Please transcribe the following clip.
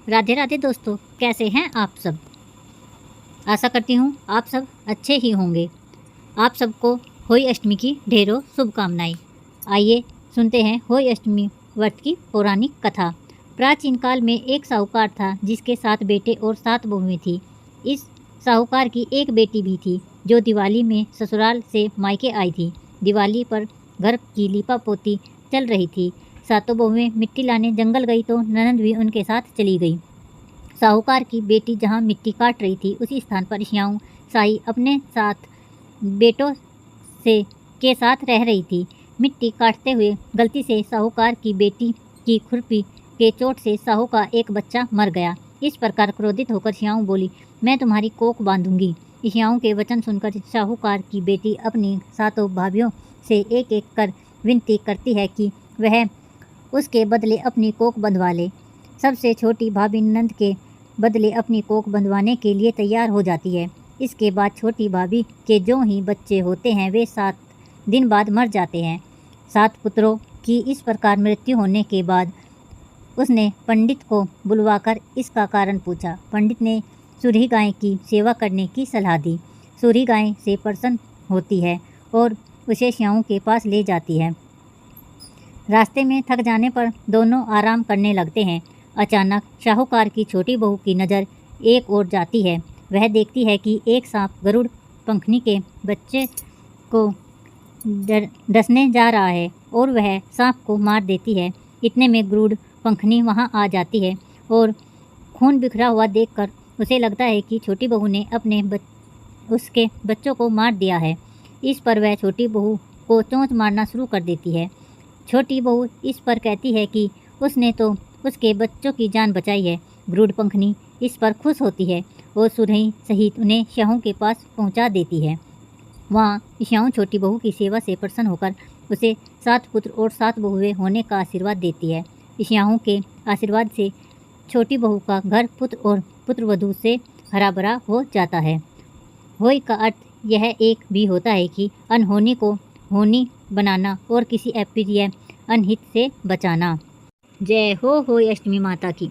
राधे राधे दोस्तों, कैसे हैं आप सब। आशा करती हूँ आप सब अच्छे ही होंगे। आप सबको होली अष्टमी की ढेरों शुभकामनाएं। आइए सुनते हैं होली अष्टमी व्रत की पौराणिक कथा। प्राचीन काल में एक साहूकार था जिसके 7 बेटे और 7 बहुएं थी। इस साहूकार की एक बेटी भी थी जो दिवाली में ससुराल से मायके आई थी। दिवाली पर घर की लीपापोती चल रही थी। 7 बहुएं मिट्टी लाने जंगल गई तो ननद भी उनके साथ चली गई। साहूकार की बेटी जहाँ मिट्टी काट रही थी उसी स्थान पर श्याऊ साई अपने 7 बेटों के साथ रह रही थी। मिट्टी काटते हुए गलती से साहूकार की बेटी की खुरपी के चोट से साहू का एक बच्चा मर गया। इस प्रकार क्रोधित होकर श्याऊ बोली, मैं तुम्हारी कोख बांधूंगी। श्याऊ के वचन सुनकर साहूकार की बेटी अपनी 7 भाभियों से एक एक कर विनती करती है कि वह उसके बदले अपनी कोख बंधवा ले। सबसे छोटी भाभी नंद के बदले अपनी कोख बंधवाने के लिए तैयार हो जाती है। इसके बाद छोटी भाभी के जो ही बच्चे होते हैं वे 7 दिन बाद मर जाते हैं। 7 पुत्रों की इस प्रकार मृत्यु होने के बाद उसने पंडित को बुलवाकर इसका कारण पूछा। पंडित ने सूरी गाय की सेवा करने की सलाह दी। सूरी गाय से प्रसन्न होती है और उसे श्याऊ के पास ले जाती है। रास्ते में थक जाने पर दोनों आराम करने लगते हैं। अचानक साहूकार की छोटी बहू की नज़र एक ओर जाती है। वह देखती है कि एक सांप गरुड़ पंखनी के बच्चे को डसने जा रहा है और वह सांप को मार देती है। इतने में गरुड़ पंखनी वहां आ जाती है और खून बिखरा हुआ देखकर उसे लगता है कि छोटी बहू ने उसके बच्चों को मार दिया है। इस पर वह छोटी बहू को चोंच मारना शुरू कर देती है। छोटी बहू इस पर कहती है कि उसने तो उसके बच्चों की जान बचाई है। गरुड़ पंखनी इस पर खुश होती है और सुरही सहित उन्हें श्याऊ के पास पहुंचा देती है। वहाँ श्याऊ छोटी बहू की सेवा से प्रसन्न होकर उसे 7 पुत्र और 7 बहुएं होने का आशीर्वाद देती है। श्याऊ के आशीर्वाद से छोटी बहू का घर पुत्र और पुत्रवधू से हरा भरा हो जाता है। होली का अर्थ यह एक भी होता है कि अनहोनी को होनी बनाना और किसी अप्रिय अनहित से बचाना। जय हो होली अष्टमी माता की।